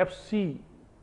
FC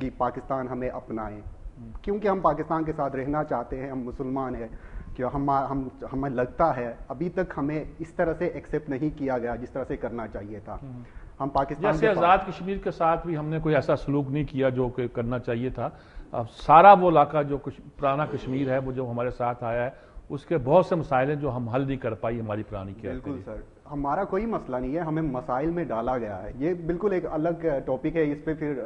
کہ پاکستان ہمیں اپنائیں, کیونکہ ہم پاکستان کے ساتھ رہنا چاہتے ہیں, ہم مسلمان ہیں, کہ ہمیں لگتا ہے ابھی تک ہمیں اس طرح سے ایکسیپٹ نہیں کیا گیا جس طرح سے کرنا چاہیے تھا. ہم پاکستان جیسے آزاد کشمیر کے ساتھ بھی ہم نے کوئی ایسا سلوک نہیں کیا جو کہ کرنا چاہیے تھا. سارا وہ علاقہ جو پرانا کشمیر ہے وہ جو ہمارے ساتھ آیا ہے, اس کے بہت سے مسائل ہیں جو ہم حل نہیں کر پائی ہماری پرانی کی. بالکل سر, ہمارا کوئی مسئلہ نہیں ہے, ہمیں مسائل میں ڈالا گیا ہے. یہ بالکل ایک الگ ٹاپک ہے, اس پہ پھر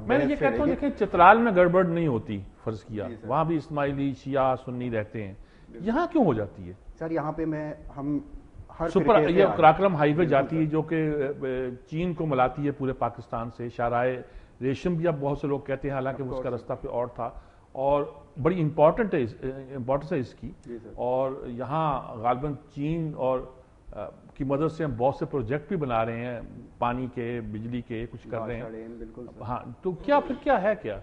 میں یہ کہتا ہوں دیکھیں چترال میں گڑبڑ نہیں ہوتی, فرض کیا وہاں بھی اسماعیلی شیعہ سنی رہتے ہیں, یہاں کیوں ہو جاتی ہے سر؟ یہاں پہ ہم سپر یہ کراکرم ہائی وے جاتی ہے جو کہ چین کو ملاتی ہے پورے پاکستان سے. شاہراہ ریشم بھی اب بہت سے لوگ کہتے ہیں, حالانکہ اس کا رستہ پہ اور تھا, اور بڑی امپورٹنس ہے اس کی. اور یہاں غالباً چین اور کی مدد سے ہم بہت سے پروجیکٹ بھی بنا رہے ہیں, پانی کے, بجلی کے, کچھ کر رہے ہیں. ہاں تو کیا پھر کیا ہے کیا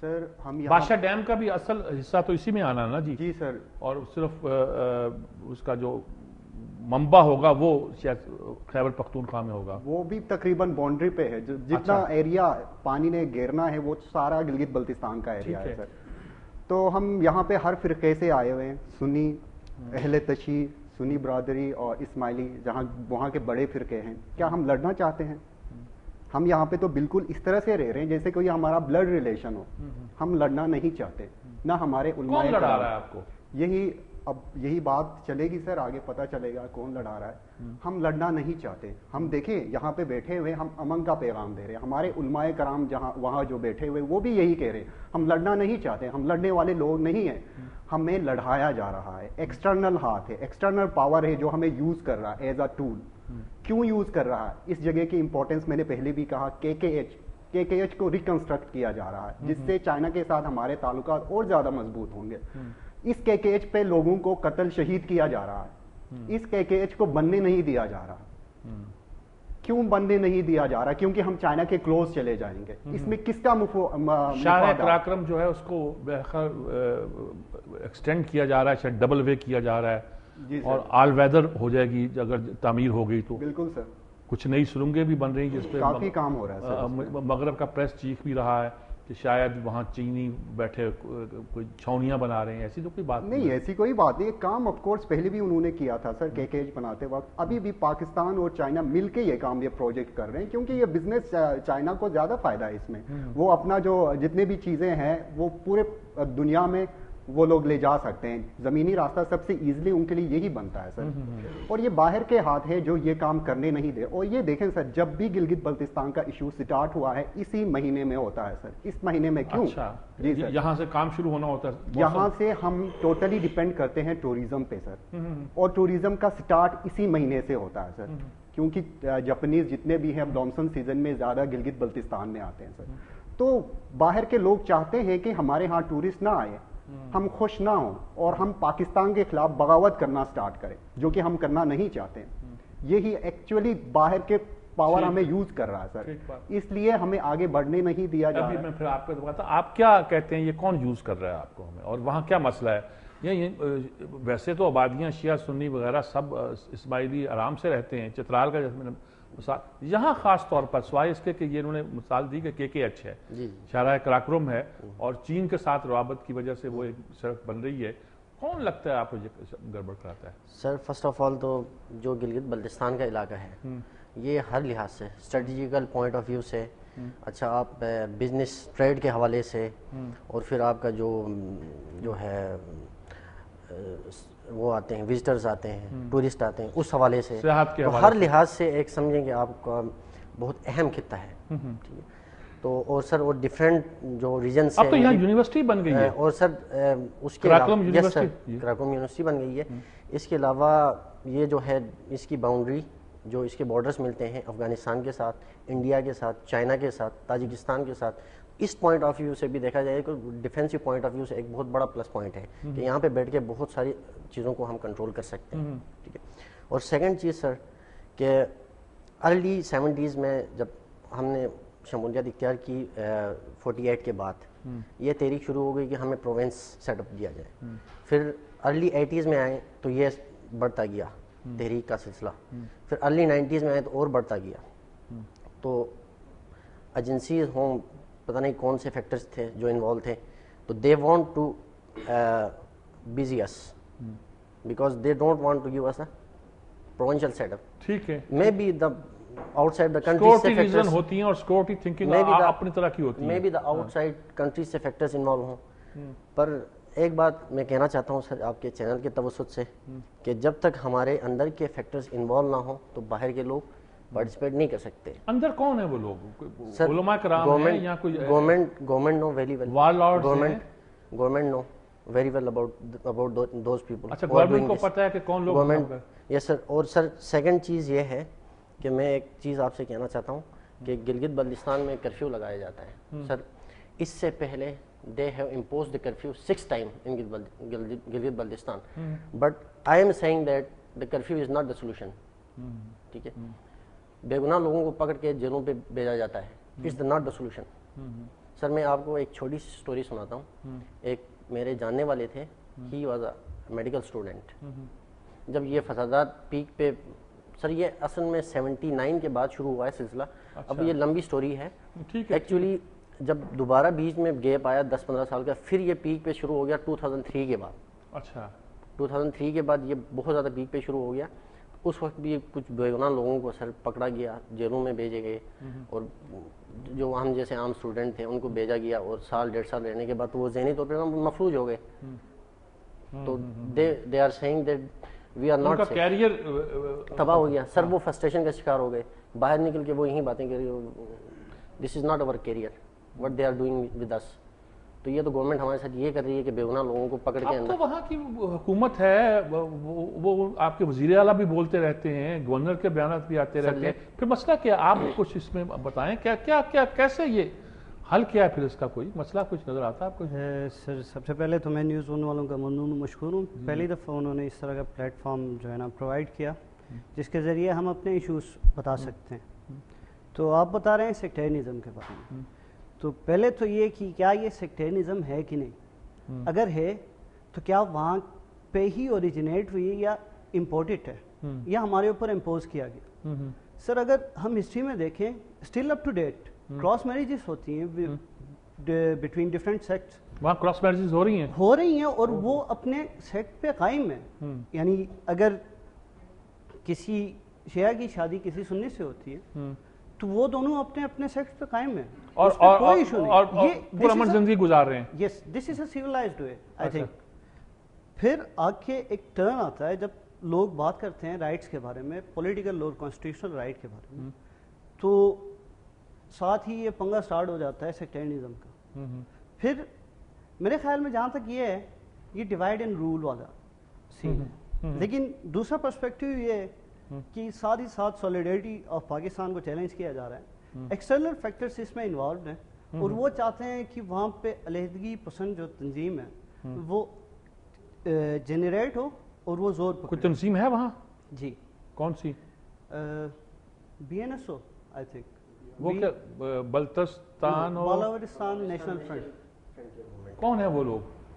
سر؟ ہم بادشاہ ڈیم کا بھی اصل حصہ تو اسی میں آنا نا جی. جی سر. اور صرف اس کا جو منبع ہوگا وہ شاید خیبر پختونخوا میں ہوگا, وہ بھی تقریباً باؤنڈری پہ ہے. جتنا ایریا پانی نے گھیرنا ہے وہ سارا گلگت بلتستان کا ایریا ہے سر. تو ہم یہاں پہ ہر فرقے سے آئے ہوئے ہیں, سنی, اہل تشیع, سنی برادری اور اسماعیلی, جہاں وہاں کے بڑے فرقے ہیں. کیا ہم لڑنا چاہتے ہیں؟ ہم یہاں پہ تو بالکل اس طرح سے رہ رہے ہیں جیسے کوئی ہمارا بلڈ ریلیشن ہو. ہم لڑنا نہیں چاہتے, نہ ہمارے علماء. کون لڑا رہا ہے آپ کو؟ یہی بات چلے گی سر, آگے پتہ چلے گا کون لڑا رہا ہے. ہم لڑنا نہیں چاہتے. ہم دیکھیں یہاں پہ بیٹھے ہوئے ہم امن کا پیغام دے رہے ہیں. ہمارے علماء کرام جہاں وہاں جو بیٹھے ہوئے وہ بھی یہی کہہ رہے ہیں, ہم لڑنا نہیں چاہتے. ہم لڑنے والے لوگ نہیں ہیں, ہمیں لڑایا جا رہا ہے. ایکسٹرنل ہاتھ ہے, ایکسٹرنل پاور ہے جو ہمیں یوز کر رہا ہے ایز اے ٹول. کیوں یوز کر رہا ہے؟ اس جگہ کی امپورٹنس میں نے پہلے بھی کہا, KKH کو ریکنسٹرکٹ کیا جا رہا ہے, جس سے چائنا کے ساتھ ہمارے تعلقات اور زیادہ مضبوط ہوں گے. اس KKH پہ لوگوں کو قتل شہید کیا جا رہا ہے. اس KKH کو بننے نہیں دیا جا رہا. کیوں بننے نہیں دیا جا رہا؟ کیونکہ ہم چائنا کے کلوز چلے جائیں گے. اس میں کس کا شاہ کراکرم جو ہے اس کو ایکسٹینڈ کیا جا رہا ہے, شاید ڈبل وے کیا جا رہا ہے, اور آل ویدر ہو جائے گی اگر تعمیر ہو گئی تو. بالکل سر. کچھ نئی سرنگیں بھی بن رہی ہیں جس پہ کافی کام ہو رہا ہے. مغرب کا پریس چیف بھی رہا ہے کہ شاید وہاں چینی بیٹھے کوئی چھاونیاں بنا رہے ہیں. ایسی تو کوئی بات نہیں. ایسی کوئی بات نہیں. کام آف کورس پہلے بھی انہوں نے کیا تھا سر KKH بناتے وقت. ابھی بھی پاکستان اور چائنا مل کے یہ پروجیکٹ کر رہے ہیں, کیونکہ یہ بزنس چائنا کو زیادہ فائدہ ہے اس میں. وہ اپنا جو جتنے بھی چیزیں ہیں وہ پورے دنیا میں وہ لوگ لے جا سکتے ہیں. زمینی راستہ سب سے ایزلی ان کے لیے یہی بنتا ہے سر. اور یہ باہر کے ہاتھ ہے جو یہ کام کرنے نہیں دے. اور یہ دیکھیں سر, جب بھی گلگت بلتستان کا ایشو سٹارٹ ہوا ہے اسی مہینے میں ہوتا ہے سر. اس مہینے میں کیوں؟ جی سر, یہاں سے کام شروع ہونا ہوتا ہے. یہاں سے ہم ٹوٹلی ڈیپینڈ کرتے ہیں ٹوریزم پہ سر, اور ٹوریزم کا سٹارٹ اسی مہینے سے ہوتا ہے سر. کیونکہ جاپنیز جتنے بھی ہیں مانسون سیزن میں زیادہ گلگت بلتستان میں آتے ہیں سر. تو باہر کے لوگ چاہتے ہیں کہ ہمارے ہاں ٹورسٹ نہ آئے, ہم خوش نہ ہوں, اور ہم پاکستان کے خلاف بغاوت کرنا سٹارٹ کریں, جو کہ ہم کرنا نہیں چاہتے. یہی ایکچولی باہر کے پاور ہمیں یوز کر رہا ہے سر, اس لیے ہمیں آگے بڑھنے نہیں دیا جا رہا. میں پھر آپ کو بتاتا, آپ کیا کہتے ہیں یہ کون یوز کر رہا ہے آپ کو ہمیں, اور وہاں کیا مسئلہ ہے؟ ویسے تو آبادیاں شیعہ سنی وغیرہ سب اسماعیلی آرام سے رہتے ہیں. چترال کا جیسے میں نے یہاں خاص طور پر سوائے اس کے کہ یہ انہوں نے مثال دی کہ KKH ہے, شاہراہ کراکرم ہے, اور چین کے ساتھ روابط کی وجہ سے وہ ایک سڑک بن رہی ہے. کون لگتا ہے آپ کو یہ گڑبڑ کراتا ہے؟ سر فرسٹ آف آل تو جو گلگت بلتستان کا علاقہ ہے یہ ہر لحاظ سے اسٹریٹجیکل پوائنٹ آف ویو سے, اچھا آپ بزنس ٹریڈ کے حوالے سے, اور پھر آپ کا جو ہے وہ آتے ہیں وزٹرز آتے ہیں, ٹورسٹ آتے ہیں, اس حوالے سے ہر لحاظ سے ایک سمجھیں کہ آپ کا بہت اہم خطہ ہے. ٹھیک ہے. تو اور سر وہ ڈفرینٹ جو ریجن سے, اب تو یہاں یونیورسٹی بن گئی ہے, اور سر اس کے کراکرم یونیورسٹی بن گئی ہے. اس کے علاوہ یہ جو ہے اس کی باؤنڈری جو اس کے بارڈرز ملتے ہیں افغانستان کے ساتھ, انڈیا کے ساتھ, چائنا کے ساتھ, تاجکستان کے ساتھ, اس پوائنٹ آف ویو سے بھی دیکھا جائے کہ ڈیفینسو پوائنٹ آف ویو سے ایک بہت بڑا پلس پوائنٹ ہے کہ یہاں پہ بیٹھ کے بہت ساری چیزوں کو ہم کنٹرول کر سکتے ہیں. ٹھیک ہے. اور سیکنڈ چیز سر کہ ارلی 70s میں جب ہم نے شمولیت اختیار کی 48 کے بعد, یہ تحریک شروع ہو گئی کہ ہمیں پروونس سیٹ اپ دیا جائے. پھر ارلی 80s میں آئے تو یہ بڑھتا گیا تحریک کا سلسلہ. پھر ارلی 90s میں آئے تو اور بڑھتا گیا. تو ایجنسیز ہوں پتہ نہیں کون سے فیکٹرز تھے جو انوالو تھے. تو they want to busy us because they don't want to give us a provincial set up. ٹھیک ہے, maybe the outside the country سے سیکورٹی ریزن ہوتی ہیں اور سیکورٹی تھنکنگ اپنی طرح کی ہوتی ہے. Maybe the outside country سے فیکٹرز انوالو ہوں. پر ایک بات میں کہنا چاہتا ہوں سر آپ کے چینل کے توسط سے کہ جب تک ہمارے اندر کے فیکٹرز انوالو نہ ہوں تو باہر کے لوگ پارٹیسپیٹ نہیں کر سکتے. اندر کون ہے وہ لوگ؟ سر علماء کرام ہیں یا کوئی government know very well. War lords ہیں. Government know very well about those people. اچھا, گورنمنٹ کو پتہ ہے کہ کون لوگ گورنمنٹ. یس سر. اور سر سیکنڈ چیز یہ ہے کہ میں ایک چیز آپ سے کہنا چاہتا ہوں کہ گلگت بلتستان میں کرفیو لگایا جاتا ہے. سر اس سے پہلے they have imposed the curfew 6 times in Gilgit Baltistan. But I am saying that the curfew is not the solution. ٹھیک ہے, بے گناہ لوگوں کو پکڑ کے جیلوں پہ بھیجا جاتا ہے. It's not the solution. سر میں آپ کو ایک چھوٹی سی اسٹوری سناتا ہوں. ایک میرے جاننے والے تھے, he was a medical student. جب یہ فسادات پیک پہ, سر یہ اصل میں 79 کے بعد شروع ہوا ہے سلسلہ. اب یہ لمبی اسٹوری ہے. ایکچولی جب دوبارہ بیچ میں گیپ آیا 10-15 سال کا, پھر یہ پیک پہ شروع ہو گیا 2003 کے بعد. اچھا, 2003 کے بعد یہ بہت زیادہ پیک پہ شروع ہو گیا. اس وقت بھی کچھ بے گناہ لوگوں کو سر پکڑا گیا, جیلوں میں بھیجے گئے, اور جو ہم جیسے عام اسٹوڈنٹ تھے ان کو بھیجا گیا, اور 1-1.5 سال رہنے کے بعد وہ ذہنی طور پہ مفلوج ہو گئے. تو they are seeing that we are not, career تباہ ہو گیا. سر وہ فرسٹریشن کا شکار ہو گئے. باہر نکل کے وہ یہی باتیں کر رہے, this is not our career what they are doing with us. تو یہ تو گورنمنٹ ہمارے ساتھ یہ کر رہی ہے کہ بے گناہ لوگوں کو پکڑ کے اندر. تو وہاں کی حکومت ہے, وہ آپ کے وزیر اعلیٰ بھی بولتے رہتے ہیں, گورنر کے بیانات بھی آتے رہتے ہیں. پھر مسئلہ کیا, آپ کچھ اس میں بتائیں, کیا کیسے یہ حل کیا ہے پھر اس کا؟ کوئی مسئلہ کچھ نظر آتا ہے آپ کو؟ سر سب سے پہلے تو میں نیوز ون والوں کا ممنون مشکور ہوں. پہلی دفعہ انہوں نے اس طرح کا پلیٹ فارم جو ہے نا پرووائڈ کیا جس کے ذریعے ہم اپنے ایشوز بتا سکتے ہیں. تو آپ بتا رہے ہیں سیکٹیرنزم کے بارے میں. تو پہلے تو یہ کہ کیا یہ سیکٹیرنزم ہے کہ نہیں, اگر ہے تو کیا وہاں پہ ہی اوریجنیٹ ہوئی یا امپورٹڈ ہے یا ہمارے اوپر امپوز کیا گیا. سر اگر ہم ہسٹری میں دیکھیں, still up to date cross marriages ہوتی ہیں بٹوین ڈفرینٹ سیکٹس. وہاں کراس میریجز ہو رہی ہیں اور وہ اپنے سیکٹ پہ قائم ہیں. یعنی اگر کسی شیعہ کی شادی کسی سنی سے ہوتی ہے تو وہ دونوں اپنے اپنے سیکٹ پہ قائم ہیں اور کوئی ایشو نہیں, یہ پرامن زندگی گزار رہے ہیں. یس, دس از اے سیولائزڈ وے آئی تھنک. پھر آگے ایک ٹرن آتا ہے جب لوگ بات کرتے ہیں رائٹس کے بارے میں, پولیٹیکل اور کانسٹیٹیوشنل رائٹ کے بارے میں, تو ساتھ ہی یہ پنگا سٹارٹ ہو جاتا ہے سیکٹیرنزم کا. پھر میرے خیال میں جہاں تک یہ ہے, یہ ڈیوائڈ اینڈ رول والا سین ہے. لیکن دوسرا پرسپیکٹیو یہ ہے کہ ساتھ ہی ساتھ سولیڈیرٹی آف پاکستان کو چیلنج کیا جا رہا ہے. ایکسٹرنل فیکٹرز اس میں انوالوڈ ہیں, اور وہ چاہتے ہیں کہ وہاں پہ علیحدگی پسند جو تنظیم ہے وہ جنریٹ ہو اور وہ زور پکڑے. کوئی تنظیم ہے وہاں؟ جی. کون سی؟ BNSO I think. وہ کیا بلتستان بالوچستان نیشنل فرنٹ. کون ہے وہ لوگ؟